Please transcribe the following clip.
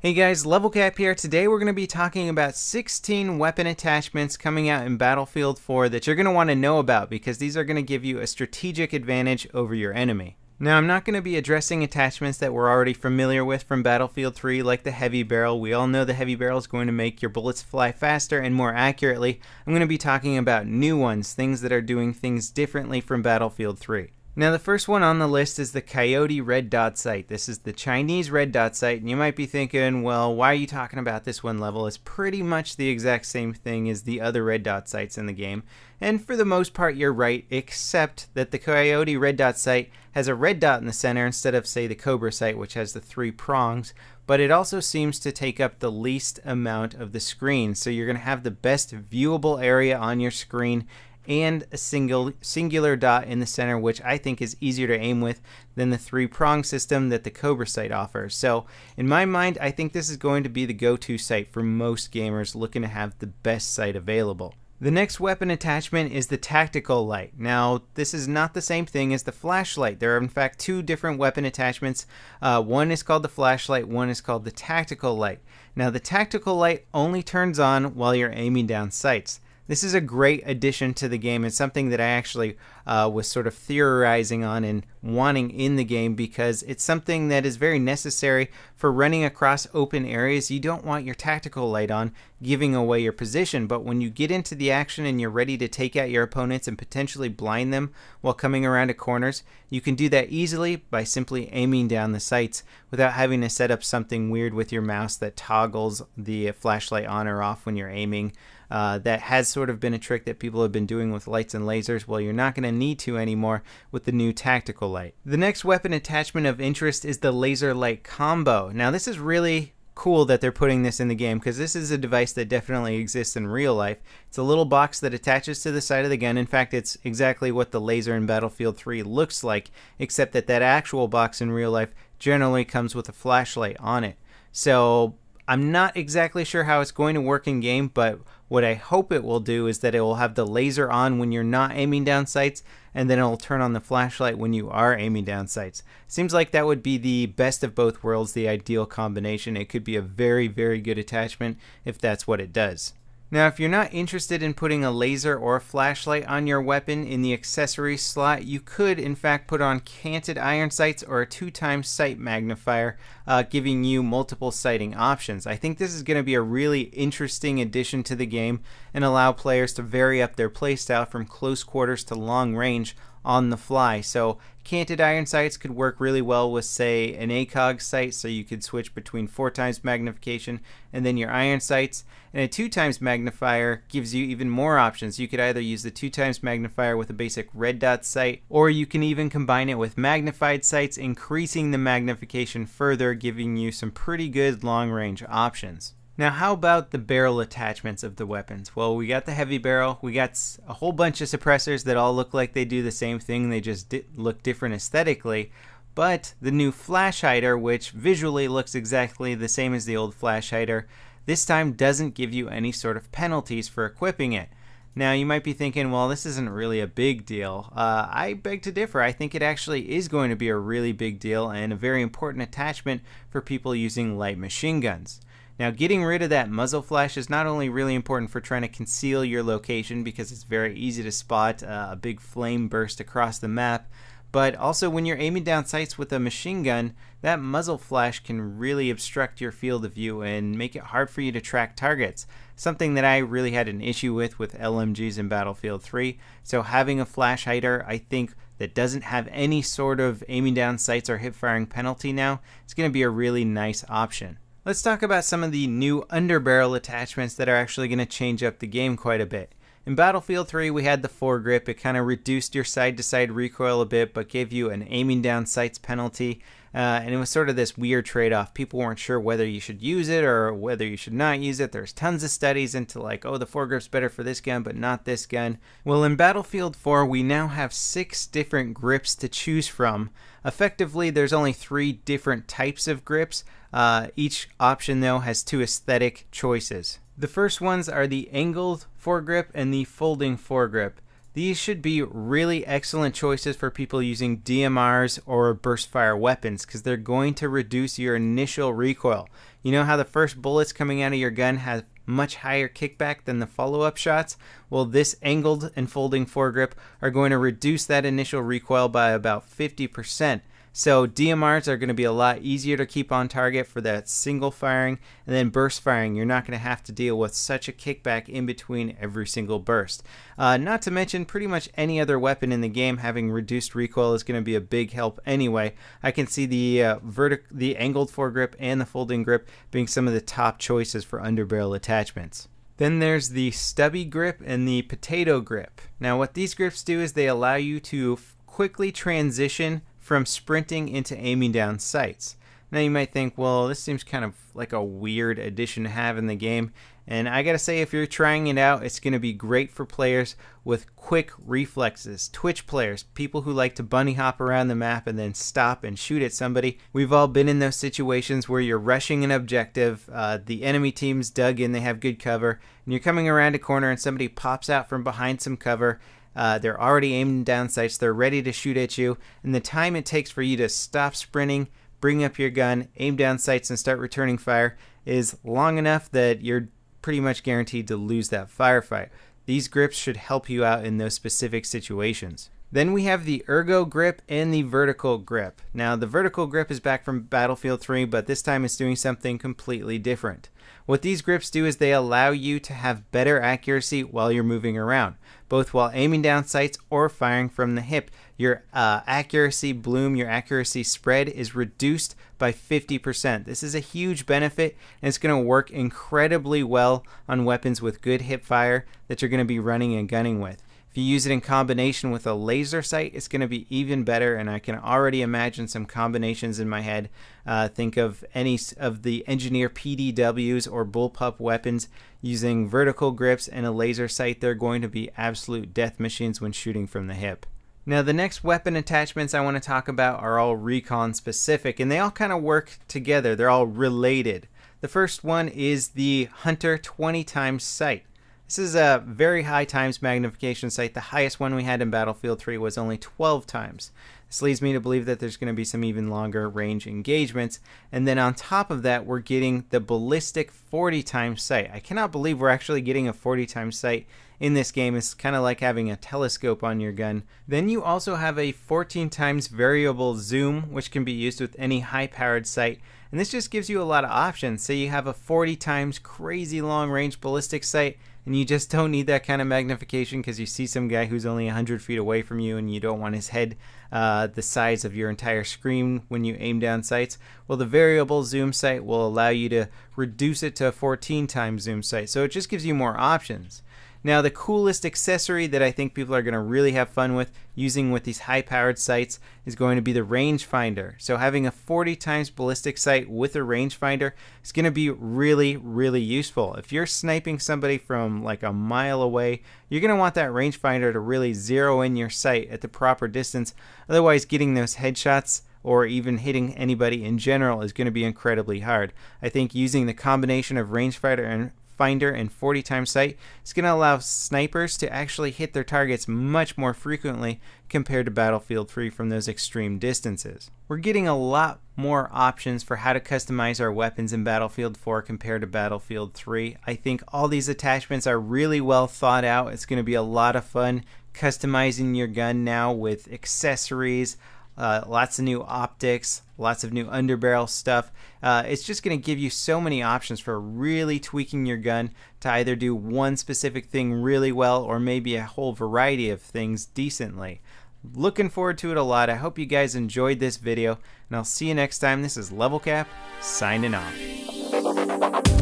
Hey guys, Level Cap here. Today we're going to be talking about 16 weapon attachments coming out in Battlefield 4 that you're going to want to know about because these are going to give you a strategic advantage over your enemy. Now, I'm not going to be addressing attachments that we're already familiar with from Battlefield 3 like the heavy barrel. We all know the heavy barrel is going to make your bullets fly faster and more accurately. I'm going to be talking about new ones, things that are doing things differently from Battlefield 3. Now, the first one on the list is the Coyote Red Dot Sight. This is the Chinese Red Dot Sight, and you might be thinking, well, why are you talking about this one Level? It's pretty much the exact same thing as the other Red Dot Sights in the game. And for the most part, you're right, except that the Coyote Red Dot Sight has a red dot in the center instead of, say, the Cobra Sight, which has the 3 prongs. But it also seems to take up the least amount of the screen, so you're going to have the best viewable area on your screen and a singular dot in the center, which I think is easier to aim with than the 3-prong system that the Cobra Sight offers. So in my mind, I think this is going to be the go-to sight for most gamers looking to have the best sight available. The next weapon attachment is the Tactical Light. Now, this is not the same thing as the flashlight. There are in fact 2 different weapon attachments. One is called the flashlight, one is called the Tactical Light. Now, the Tactical Light only turns on while you're aiming down sights. This is a great addition to the game. It's something that I actually was sort of theorizing on and wanting in the game because it's something that is very necessary for running across open areas. You don't want your tactical light on giving away your position, but when you get into the action and you're ready to take out your opponents and potentially blind them while coming around to corners, you can do that easily by simply aiming down the sights without having to set up something weird with your mouse that toggles the flashlight on or off when you're aiming. That has sort of been a trick that people have been doing with lights and lasers. Well, you're not going to need to anymore with the new Tactical Light. The next weapon attachment of interest is the Laser Light Combo. Now, this is really cool that they're putting this in the game because this is a device that definitely exists in real life. It's a little box that attaches to the side of the gun. In fact, it's exactly what the laser in Battlefield 3 looks like, except that that actual box in real life generally comes with a flashlight on it. So I'm not exactly sure how it's going to work in game, but what I hope it will do is that it will have the laser on when you're not aiming down sights, and then it will turn on the flashlight when you are aiming down sights. Seems like that would be the best of both worlds, the ideal combination. It could be a very, very good attachment if that's what it does. Now, if you're not interested in putting a laser or a flashlight on your weapon in the accessories slot, you could in fact put on canted iron sights or a 2x sight magnifier, giving you multiple sighting options. I think this is going to be a really interesting addition to the game and allow players to vary up their playstyle from close quarters to long range on the fly. So canted iron sights could work really well with, say, an ACOG sight, so you could switch between 4x magnification and then your iron sights. And a 2x magnifier gives you even more options. You could either use the 2x magnifier with a basic red dot sight, or you can even combine it with magnified sights, increasing the magnification further, giving you some pretty good long range options. Now, how about the barrel attachments of the weapons? Well, we got the heavy barrel, we got a whole bunch of suppressors that all look like they do the same thing, they just look different aesthetically. But the new flash hider, which visually looks exactly the same as the old flash hider, this time doesn't give you any sort of penalties for equipping it. Now, you might be thinking, well, this isn't really a big deal. I beg to differ. I think it actually is going to be a really big deal and a very important attachment for people using light machine guns. Now, getting rid of that muzzle flash is not only really important for trying to conceal your location because it's very easy to spot a big flame burst across the map, but also when you're aiming down sights with a machine gun, that muzzle flash can really obstruct your field of view and make it hard for you to track targets. Something that I really had an issue with LMGs in Battlefield 3. So having a flash hider, I think, that doesn't have any sort of aiming down sights or hip firing penalty now, it's going to be a really nice option. Let's talk about some of the new underbarrel attachments that are actually going to change up the game quite a bit. In Battlefield 3, we had the foregrip. It kind of reduced your side-to-side recoil a bit, but gave you an aiming down sights penalty. And it was sort of this weird trade-off. People weren't sure whether you should use it or whether you should not use it. There's tons of studies into like, oh, the foregrip's better for this gun, but not this gun. Well, in Battlefield 4, we now have 6 different grips to choose from. Effectively, there's only 3 different types of grips. Each option, though, has 2 aesthetic choices. The first ones are the angled foregrip and the folding foregrip. These should be really excellent choices for people using DMRs or burst fire weapons because they're going to reduce your initial recoil. You know how the first bullets coming out of your gun have much higher kickback than the follow-up shots? Well, this angled and folding foregrip are going to reduce that initial recoil by about 50%. So DMRs are going to be a lot easier to keep on target for that single firing, and then burst firing, you're not going to have to deal with such a kickback in between every single burst. Not to mention, pretty much any other weapon in the game having reduced recoil is going to be a big help anyway. I can see the angled foregrip and the folding grip being some of the top choices for underbarrel attachments. Then there's the stubby grip and the potato grip. Now what these grips do is they allow you to quickly transition from sprinting into aiming down sights. Now you might think, well, this seems kind of like a weird addition to have in the game, and I gotta say, if you're trying it out, it's gonna be great for players with quick reflexes, twitch players, people who like to bunny hop around the map and then stop and shoot at somebody. We've all been in those situations where you're rushing an objective, the enemy team's dug in, they have good cover, and you're coming around a corner and somebody pops out from behind some cover. They're already aiming down sights, they're ready to shoot at you, and the time it takes for you to stop sprinting, bring up your gun, aim down sights, and start returning fire is long enough that you're pretty much guaranteed to lose that firefight. These grips should help you out in those specific situations. Then we have the ergo grip and the vertical grip. Now the vertical grip is back from Battlefield 3, but this time it's doing something completely different. What these grips do is they allow you to have better accuracy while you're moving around, both while aiming down sights or firing from the hip. Your accuracy bloom, your accuracy spread is reduced by 50%. This is a huge benefit, and it's going to work incredibly well on weapons with good hip fire that you're going to be running and gunning with. If you use it in combination with a laser sight, it's going to be even better, and I can already imagine some combinations in my head. Think of any of the Engineer PDWs or bullpup weapons using vertical grips and a laser sight. They're going to be absolute death machines when shooting from the hip. Now the next weapon attachments I want to talk about are all recon specific, and they all kind of work together. They're all related. The first one is the Hunter 20 times sight. This is a very high times magnification sight. The highest one we had in Battlefield 3 was only 12 times. This leads me to believe that there's going to be some even longer range engagements. And then on top of that, we're getting the ballistic 40 times sight. I cannot believe we're actually getting a 40 times sight in this game. It's kind of like having a telescope on your gun. Then you also have a 14 times variable zoom, which can be used with any high-powered sight. And this just gives you a lot of options. Say you have a 40 times crazy long range ballistic sight, and you just don't need that kind of magnification because you see some guy who's only 100 feet away from you and you don't want his head the size of your entire screen when you aim down sights. Well, the variable zoom sight will allow you to reduce it to a 14 times zoom sight, so it just gives you more options. Now the coolest accessory that I think people are going to really have fun with using with these high powered sights is going to be the rangefinder. So having a 40 times ballistic sight with a rangefinder is going to be really, really useful. If you're sniping somebody from like a mile away, you're going to want that rangefinder to really zero in your sight at the proper distance. Otherwise, getting those headshots or even hitting anybody in general is going to be incredibly hard. I think using the combination of rangefinder and 40 times sight is going to allow snipers to actually hit their targets much more frequently compared to Battlefield 3 from those extreme distances. We're getting a lot more options for how to customize our weapons in Battlefield 4 compared to Battlefield 3. I think all these attachments are really well thought out. It's going to be a lot of fun customizing your gun now with accessories, lots of new optics, lots of new underbarrel stuff. It's just going to give you so many options for really tweaking your gun to either do one specific thing really well or maybe a whole variety of things decently. Looking forward to it a lot. I hope you guys enjoyed this video, and I'll see you next time. This is Level Cap, signing off.